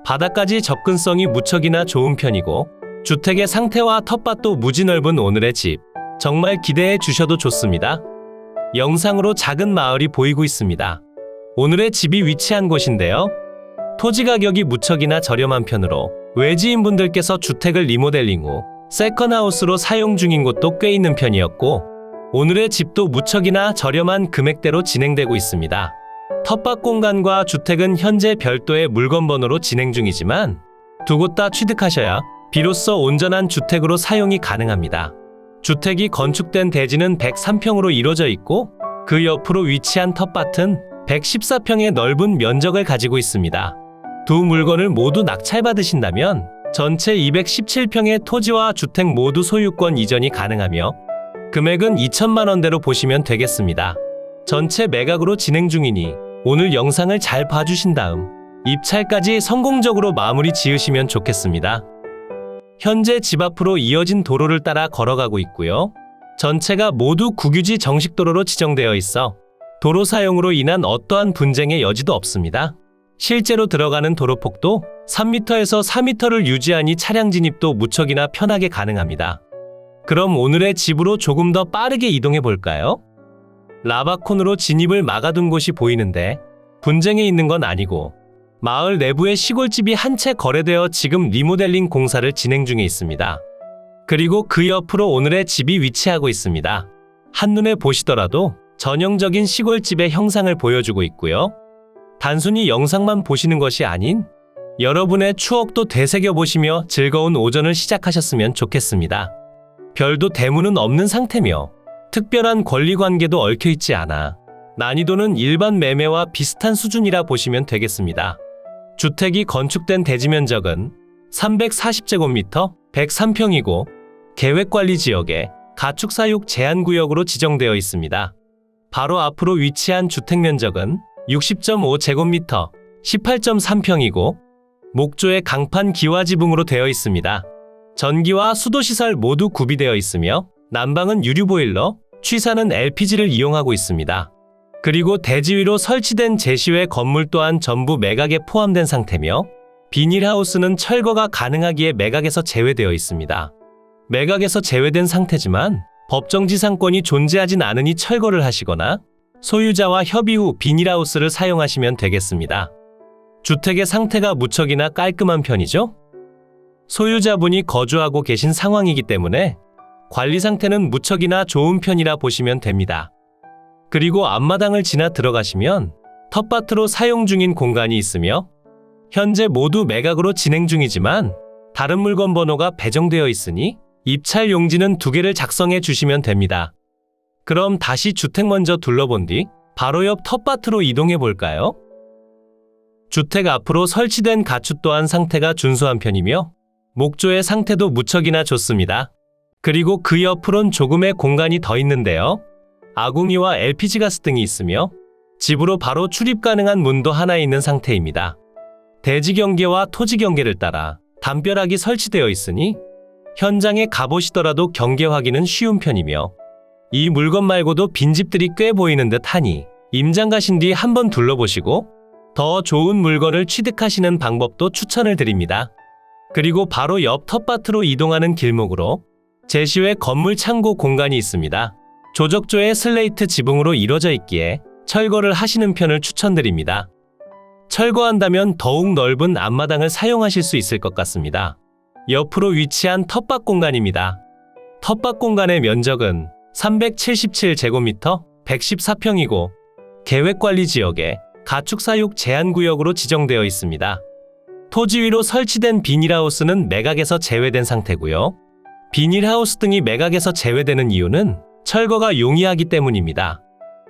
바다까지 접근성이 무척이나 좋은 편이고 주택의 상태와 텃밭도 무지 넓은 오늘의 집, 정말 기대해 주셔도 좋습니다. 영상으로 작은 마을이 보이고 있습니다. 오늘의 집이 위치한 곳인데요. 토지 가격이 무척이나 저렴한 편으로 외지인분들께서 주택을 리모델링 후 세컨하우스로 사용 중인 곳도 꽤 있는 편이었고, 오늘의 집도 무척이나 저렴한 금액대로 진행되고 있습니다. 텃밭 공간과 주택은 현재 별도의 물건 번호로 진행 중이지만 두 곳 다 취득하셔야 비로소 온전한 주택으로 사용이 가능합니다. 주택이 건축된 대지는 103평으로 이루어져 있고 그 옆으로 위치한 텃밭은 114평의 넓은 면적을 가지고 있습니다. 두 물건을 모두 낙찰받으신다면 전체 217평의 토지와 주택 모두 소유권 이전이 가능하며 금액은 2천만 원대로 보시면 되겠습니다. 전체 매각으로 진행 중이니 오늘 영상을 잘 봐주신 다음 입찰까지 성공적으로 마무리 지으시면 좋겠습니다. 현재 집 앞으로 이어진 도로를 따라 걸어가고 있고요. 전체가 모두 국유지 정식도로로 지정되어 있어 도로 사용으로 인한 어떠한 분쟁의 여지도 없습니다. 실제로 들어가는 도로폭도 3m에서 4m를 유지하니 차량 진입도 무척이나 편하게 가능합니다. 그럼 오늘의 집으로 조금 더 빠르게 이동해 볼까요? 라바콘으로 진입을 막아둔 곳이 보이는데 분쟁에 있는 건 아니고 마을 내부에 시골집이 한 채 거래되어 지금 리모델링 공사를 진행 중에 있습니다. 그리고 그 옆으로 오늘의 집이 위치하고 있습니다. 한눈에 보시더라도 전형적인 시골집의 형상을 보여주고 있고요. 단순히 영상만 보시는 것이 아닌 여러분의 추억도 되새겨보시며 즐거운 오전을 시작하셨으면 좋겠습니다. 별도 대문은 없는 상태며 특별한 권리관계도 얽혀있지 않아 난이도는 일반 매매와 비슷한 수준이라 보시면 되겠습니다. 주택이 건축된 대지 면적은 340제곱미터 103평이고 계획관리지역에 가축사육 제한구역으로 지정되어 있습니다. 바로 앞으로 위치한 주택면적은 60.5제곱미터 18.3평이고 목조의 강판 기와지붕으로 되어 있습니다. 전기와 수도시설 모두 구비되어 있으며 난방은 유류보일러, 취사는 LPG를 이용하고 있습니다. 그리고 대지 위로 설치된 제시외 건물 또한 전부 매각에 포함된 상태며 비닐하우스는 철거가 가능하기에 매각에서 제외되어 있습니다. 매각에서 제외된 상태지만 법정지상권이 존재하진 않으니 철거를 하시거나 소유자와 협의 후 비닐하우스를 사용하시면 되겠습니다. 주택의 상태가 무척이나 깔끔한 편이죠? 소유자분이 거주하고 계신 상황이기 때문에 관리 상태는 무척이나 좋은 편이라 보시면 됩니다. 그리고 앞마당을 지나 들어가시면 텃밭으로 사용 중인 공간이 있으며 현재 모두 매각으로 진행 중이지만 다른 물건 번호가 배정되어 있으니 입찰 용지는 2개를 작성해 주시면 됩니다. 그럼 다시 주택 먼저 둘러본 뒤 바로 옆 텃밭으로 이동해 볼까요? 주택 앞으로 설치된 가축 또한 상태가 준수한 편이며 목조의 상태도 무척이나 좋습니다. 그리고 그 옆으론 조금의 공간이 더 있는데요. 아궁이와 LPG 가스 등이 있으며 집으로 바로 출입 가능한 문도 하나 있는 상태입니다. 대지 경계와 토지 경계를 따라 담벼락이 설치되어 있으니 현장에 가보시더라도 경계 확인은 쉬운 편이며 이 물건 말고도 빈집들이 꽤 보이는 듯 하니 임장 가신 뒤 한번 둘러보시고 더 좋은 물건을 취득하시는 방법도 추천을 드립니다. 그리고 바로 옆 텃밭으로 이동하는 길목으로 제시외 건물 창고 공간이 있습니다. 조적조의 슬레이트 지붕으로 이루어져 있기에 철거를 하시는 편을 추천드립니다. 철거한다면 더욱 넓은 앞마당을 사용하실 수 있을 것 같습니다. 옆으로 위치한 텃밭 공간입니다. 텃밭 공간의 면적은 377제곱미터 114평이고 계획관리지역에 가축사육 제한구역으로 지정되어 있습니다. 토지 위로 설치된 비닐하우스는 매각에서 제외된 상태고요. 비닐하우스 등이 매각에서 제외되는 이유는 철거가 용이하기 때문입니다.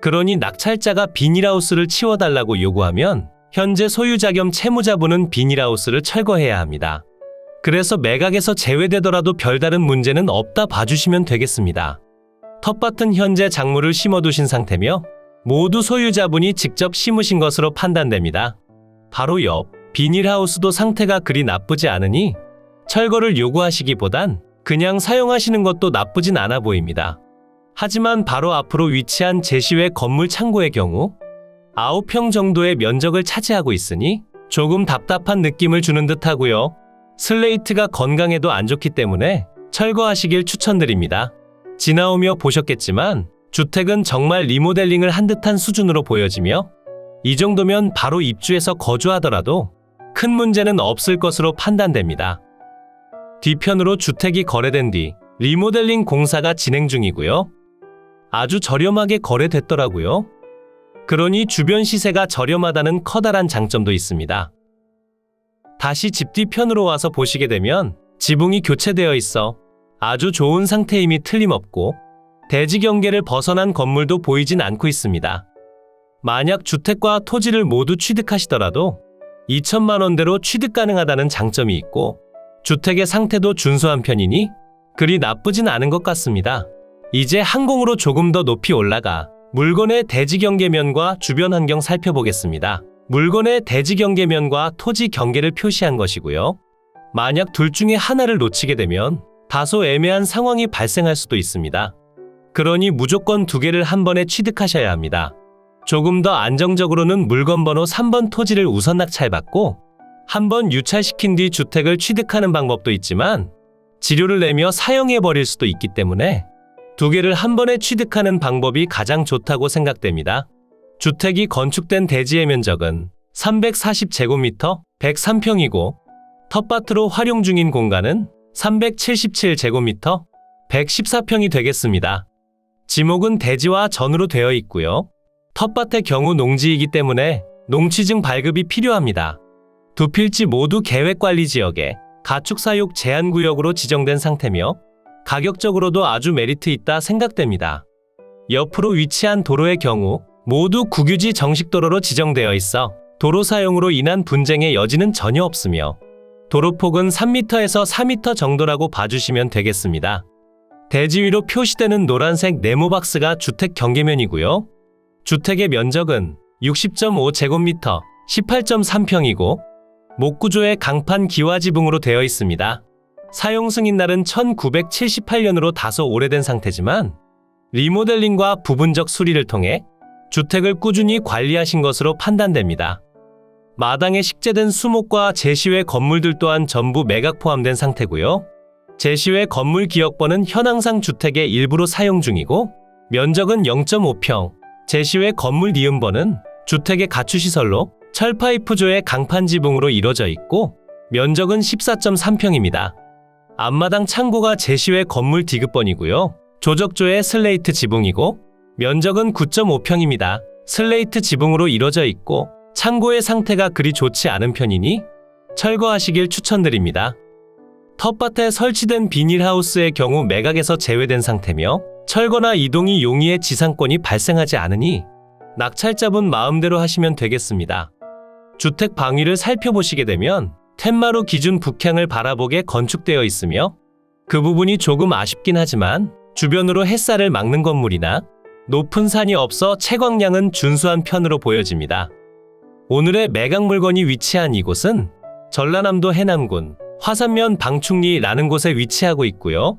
그러니 낙찰자가 비닐하우스를 치워달라고 요구하면 현재 소유자 겸 채무자분은 비닐하우스를 철거해야 합니다. 그래서 매각에서 제외되더라도 별다른 문제는 없다 봐주시면 되겠습니다. 텃밭은 현재 작물을 심어두신 상태며 모두 소유자분이 직접 심으신 것으로 판단됩니다. 바로 옆 비닐하우스도 상태가 그리 나쁘지 않으니 철거를 요구하시기보단 그냥 사용하시는 것도 나쁘진 않아 보입니다. 하지만 바로 앞으로 위치한 제시외 건물 창고의 경우 9평 정도의 면적을 차지하고 있으니 조금 답답한 느낌을 주는 듯하고요. 슬레이트가 건강에도 안 좋기 때문에 철거하시길 추천드립니다. 지나오며 보셨겠지만 주택은 정말 리모델링을 한 듯한 수준으로 보여지며 이 정도면 바로 입주해서 거주하더라도 큰 문제는 없을 것으로 판단됩니다. 뒤편으로 주택이 거래된 뒤 리모델링 공사가 진행 중이고요. 아주 저렴하게 거래됐더라고요. 그러니 주변 시세가 저렴하다는 커다란 장점도 있습니다. 다시 집 뒤편으로 와서 보시게 되면 지붕이 교체되어 있어 아주 좋은 상태임이 틀림없고 대지 경계를 벗어난 건물도 보이진 않고 있습니다. 만약 주택과 토지를 모두 취득하시더라도 2천만 원대로 취득 가능하다는 장점이 있고 주택의 상태도 준수한 편이니 그리 나쁘진 않은 것 같습니다. 이제 항공으로 조금 더 높이 올라가 물건의 대지 경계면과 주변 환경 살펴보겠습니다. 물건의 대지 경계면과 토지 경계를 표시한 것이고요. 만약 둘 중에 하나를 놓치게 되면 다소 애매한 상황이 발생할 수도 있습니다. 그러니 무조건 두 개를 한 번에 취득하셔야 합니다. 조금 더 안정적으로는 물건 번호 3번 토지를 우선 낙찰받고 한 번 유찰시킨 뒤 주택을 취득하는 방법도 있지만 지료를 내며 사용해버릴 수도 있기 때문에 두 개를 한 번에 취득하는 방법이 가장 좋다고 생각됩니다. 주택이 건축된 대지의 면적은 340제곱미터 103평이고 텃밭으로 활용 중인 공간은 377제곱미터 114평이 되겠습니다. 지목은 대지와 전으로 되어 있고요. 텃밭의 경우 농지이기 때문에 농취증 발급이 필요합니다. 두 필지 모두 계획관리지역에 가축사육 제한구역으로 지정된 상태며 가격적으로도 아주 메리트 있다 생각됩니다. 옆으로 위치한 도로의 경우 모두 국유지 정식도로로 지정되어 있어 도로 사용으로 인한 분쟁의 여지는 전혀 없으며 도로폭은 3m에서 4m 정도라고 봐주시면 되겠습니다. 대지 위로 표시되는 노란색 네모박스가 주택 경계면이고요. 주택의 면적은 60.5제곱미터 18.3평이고 목구조의 강판 기와지붕으로 되어 있습니다. 사용 승인날은 1978년으로 다소 오래된 상태지만 리모델링과 부분적 수리를 통해 주택을 꾸준히 관리하신 것으로 판단됩니다. 마당에 식재된 수목과 제시외 건물들 또한 전부 매각 포함된 상태고요. 제시외 건물 기역번은 현황상 주택의 일부로 사용 중이고 면적은 0.5평, 제시외 건물 니은번은 주택의 가축시설로 철파이프조의 강판 지붕으로 이루어져 있고 면적은 14.3평입니다. 앞마당 창고가 제시외 건물 디귿번이고요. 조적조의 슬레이트 지붕이고 면적은 9.5평입니다. 슬레이트 지붕으로 이루어져 있고 창고의 상태가 그리 좋지 않은 편이니 철거하시길 추천드립니다. 텃밭에 설치된 비닐하우스의 경우 매각에서 제외된 상태며 철거나 이동이 용이해 지상권이 발생하지 않으니 낙찰자분 마음대로 하시면 되겠습니다. 주택 방위를 살펴보시게 되면 텐마루 기준 북향을 바라보게 건축되어 있으며 그 부분이 조금 아쉽긴 하지만 주변으로 햇살을 막는 건물이나 높은 산이 없어 채광량은 준수한 편으로 보여집니다. 오늘의 매각 물건이 위치한 이곳은 전라남도 해남군 화산면 방충리라는 곳에 위치하고 있고요.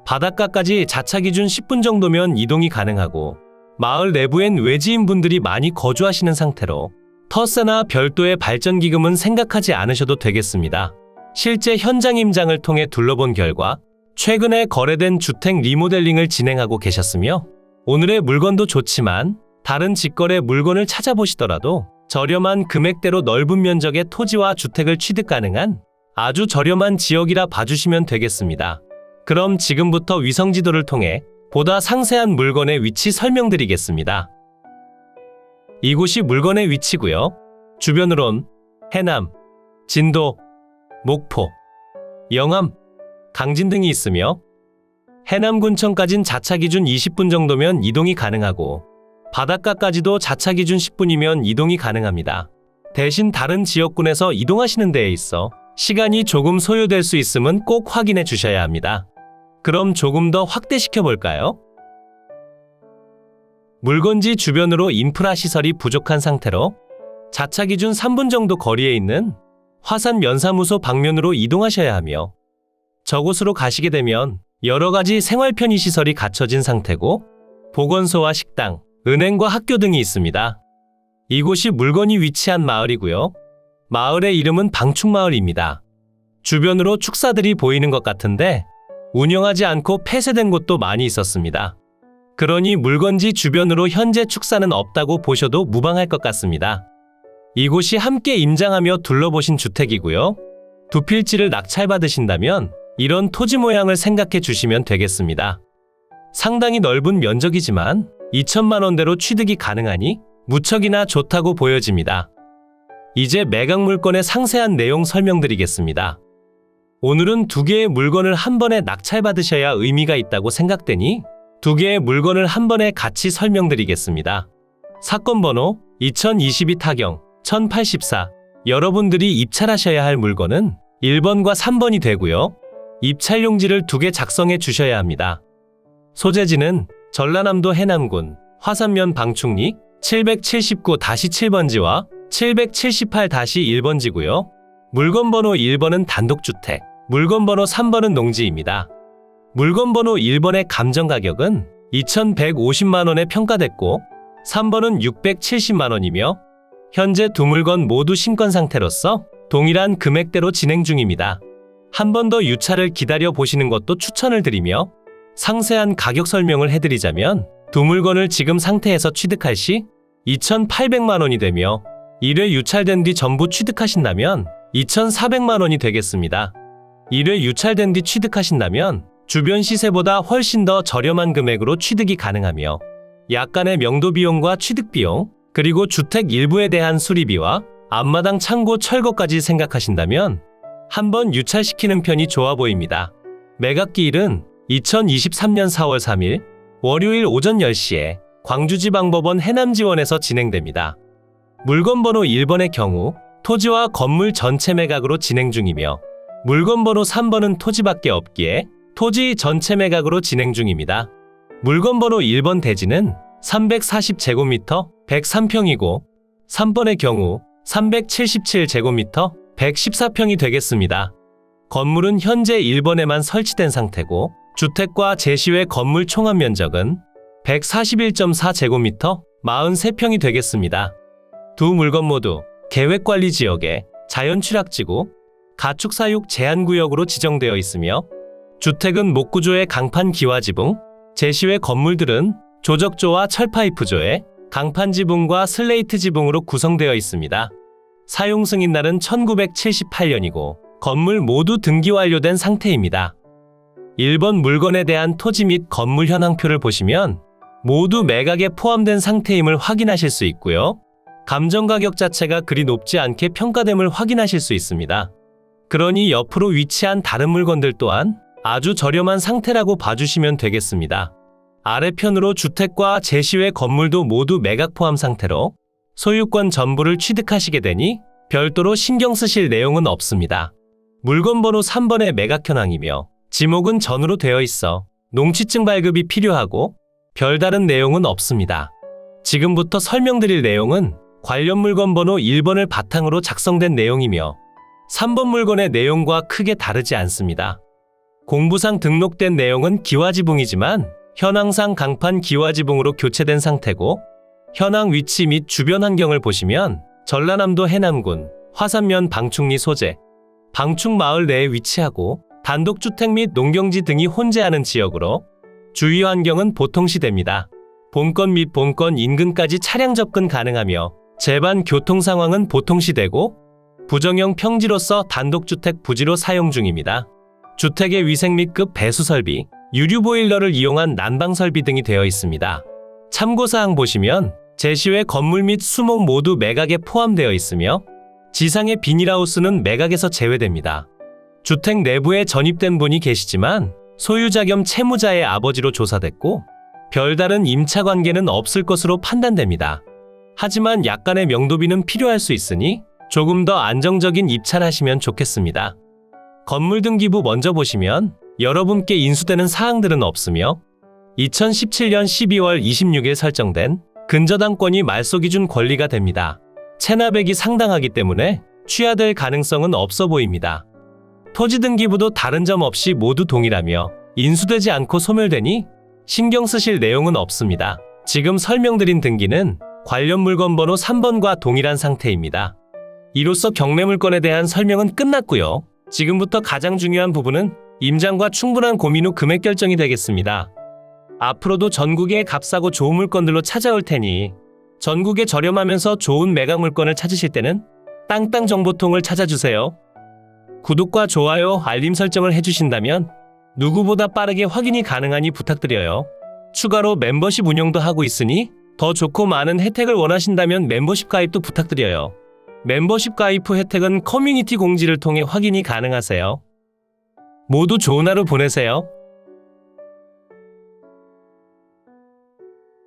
바닷가까지 자차 기준 10분 정도면 이동이 가능하고 마을 내부엔 외지인 분들이 많이 거주하시는 상태로 터세나 별도의 발전기금은 생각하지 않으셔도 되겠습니다. 실제 현장 임장을 통해 둘러본 결과 최근에 거래된 주택 리모델링을 진행하고 계셨으며 오늘의 물건도 좋지만 다른 직거래 물건을 찾아보시더라도 저렴한 금액대로 넓은 면적의 토지와 주택을 취득 가능한 아주 저렴한 지역이라 봐주시면 되겠습니다. 그럼 지금부터 위성지도를 통해 보다 상세한 물건의 위치 설명드리겠습니다. 이곳이 물건의 위치고요. 주변으론 해남, 진도, 목포, 영암, 강진 등이 있으며 해남군청까진 자차 기준 20분 정도면 이동이 가능하고 바닷가까지도 자차 기준 10분이면 이동이 가능합니다. 대신 다른 지역군에서 이동하시는 데에 있어 시간이 조금 소요될 수 있음은 꼭 확인해 주셔야 합니다. 그럼 조금 더 확대시켜 볼까요? 물건지 주변으로 인프라 시설이 부족한 상태로 자차 기준 3분 정도 거리에 있는 화산 면사무소 방면으로 이동하셔야 하며 저곳으로 가시게 되면 여러 가지 생활 편의 시설이 갖춰진 상태고 보건소와 식당, 은행과 학교 등이 있습니다. 이곳이 물건이 위치한 마을이고요. 마을의 이름은 방충마을입니다. 주변으로 축사들이 보이는 것 같은데 운영하지 않고 폐쇄된 곳도 많이 있었습니다. 그러니 물건지 주변으로 현재 축사는 없다고 보셔도 무방할 것 같습니다. 이곳이 함께 임장하며 둘러보신 주택이고요. 두 필지를 낙찰받으신다면 이런 토지 모양을 생각해 주시면 되겠습니다. 상당히 넓은 면적이지만 2천만 원대로 취득이 가능하니 무척이나 좋다고 보여집니다. 이제 매각 물건의 상세한 내용 설명드리겠습니다. 오늘은 두 개의 물건을 한 번에 낙찰받으셔야 의미가 있다고 생각되니 두 개의 물건을 한 번에 같이 설명드리겠습니다. 사건 번호 2022 타경 1084. 여러분들이 입찰하셔야 할 물건은 1번과 3번이 되고요. 입찰용지를 2개 작성해 주셔야 합니다. 소재지는 전라남도 해남군 화산면 방충리 779-7번지와 778-1번지고요. 물건 번호 1번은 단독주택, 물건 번호 3번은 농지입니다. 물건 번호 1번의 감정 가격은 2,150만 원에 평가됐고 3번은 670만 원이며 현재 두 물건 모두 신권 상태로서 동일한 금액대로 진행 중입니다. 한 번 더 유찰을 기다려 보시는 것도 추천을 드리며 상세한 가격 설명을 해드리자면 두 물건을 지금 상태에서 취득할 시 2,800만 원이 되며 1회 유찰된 뒤 전부 취득하신다면 2,400만 원이 되겠습니다. 1회 유찰된 뒤 취득하신다면 주변 시세보다 훨씬 더 저렴한 금액으로 취득이 가능하며 약간의 명도 비용과 취득 비용, 그리고 주택 일부에 대한 수리비와 앞마당 창고 철거까지 생각하신다면 한번 유찰시키는 편이 좋아 보입니다. 매각기일은 2023년 4월 3일 월요일 오전 10시에 광주지방법원 해남지원에서 진행됩니다. 물건 번호 1번의 경우 토지와 건물 전체 매각으로 진행 중이며 물건 번호 3번은 토지밖에 없기에 토지 전체 매각으로 진행 중입니다. 물건 번호 1번 대지는 340제곱미터 103평이고 3번의 경우 377제곱미터 114평이 되겠습니다. 건물은 현재 1번에만 설치된 상태고 주택과 제시외 건물 총합 면적은 141.4제곱미터 43평이 되겠습니다. 두 물건 모두 계획관리지역에 자연취락지구, 가축사육 제한구역으로 지정되어 있으며 주택은 목구조의 강판 기와지붕, 제시외 건물들은 조적조와 철파이프조의 강판 지붕과 슬레이트 지붕으로 구성되어 있습니다. 사용 승인날은 1978년이고 건물 모두 등기 완료된 상태입니다. 1번 물건에 대한 토지 및 건물 현황표를 보시면 모두 매각에 포함된 상태임을 확인하실 수 있고요. 감정가격 자체가 그리 높지 않게 평가됨을 확인하실 수 있습니다. 그러니 옆으로 위치한 다른 물건들 또한 아주 저렴한 상태라고 봐주시면 되겠습니다. 아래편으로 주택과 제시외 건물도 모두 매각 포함 상태로 소유권 전부를 취득하시게 되니 별도로 신경 쓰실 내용은 없습니다. 물건 번호 3번의 매각 현황이며 지목은 전으로 되어 있어 농취증 발급이 필요하고 별다른 내용은 없습니다. 지금부터 설명드릴 내용은 관련 물건 번호 1번을 바탕으로 작성된 내용이며 3번 물건의 내용과 크게 다르지 않습니다. 공부상 등록된 내용은 기와지붕이지만 현황상 강판 기와지붕으로 교체된 상태고 현황 위치 및 주변 환경을 보시면 전라남도 해남군 화산면 방충리 소재, 방충마을 내에 위치하고 단독주택 및 농경지 등이 혼재하는 지역으로 주위 환경은 보통시대입니다. 본건 및 본건 인근까지 차량 접근 가능하며 제반 교통 상황은 보통시대고 부정형 평지로서 단독주택 부지로 사용 중입니다. 주택의 위생 및 급 배수 설비, 유류 보일러를 이용한 난방 설비 등이 되어 있습니다. 참고사항 보시면 제시외 건물 및 수목 모두 매각에 포함되어 있으며 지상의 비닐하우스는 매각에서 제외됩니다. 주택 내부에 전입된 분이 계시지만 소유자 겸 채무자의 아버지로 조사됐고 별다른 임차 관계는 없을 것으로 판단됩니다. 하지만 약간의 명도비는 필요할 수 있으니 조금 더 안정적인 입찰하시면 좋겠습니다. 건물 등기부 먼저 보시면 여러분께 인수되는 사항들은 없으며 2017년 12월 26일 설정된 근저당권이 말소기준 권리가 됩니다. 체납액이 상당하기 때문에 취하될 가능성은 없어 보입니다. 토지 등기부도 다른 점 없이 모두 동일하며 인수되지 않고 소멸되니 신경 쓰실 내용은 없습니다. 지금 설명드린 등기는 관련 물건 번호 3번과 동일한 상태입니다. 이로써 경매 물건에 대한 설명은 끝났고요. 지금부터 가장 중요한 부분은 임장과 충분한 고민 후 금액 결정이 되겠습니다. 앞으로도 전국에 값싸고 좋은 물건들로 찾아올 테니 전국에 저렴하면서 좋은 매각 물건을 찾으실 때는 땅땅정보통을 찾아주세요. 구독과 좋아요, 알림 설정을 해주신다면 누구보다 빠르게 확인이 가능하니 부탁드려요. 추가로 멤버십 운영도 하고 있으니 더 좋고 많은 혜택을 원하신다면 멤버십 가입도 부탁드려요. 멤버십 가입 후 혜택은 커뮤니티 공지를 통해 확인이 가능하세요. 모두 좋은 하루 보내세요.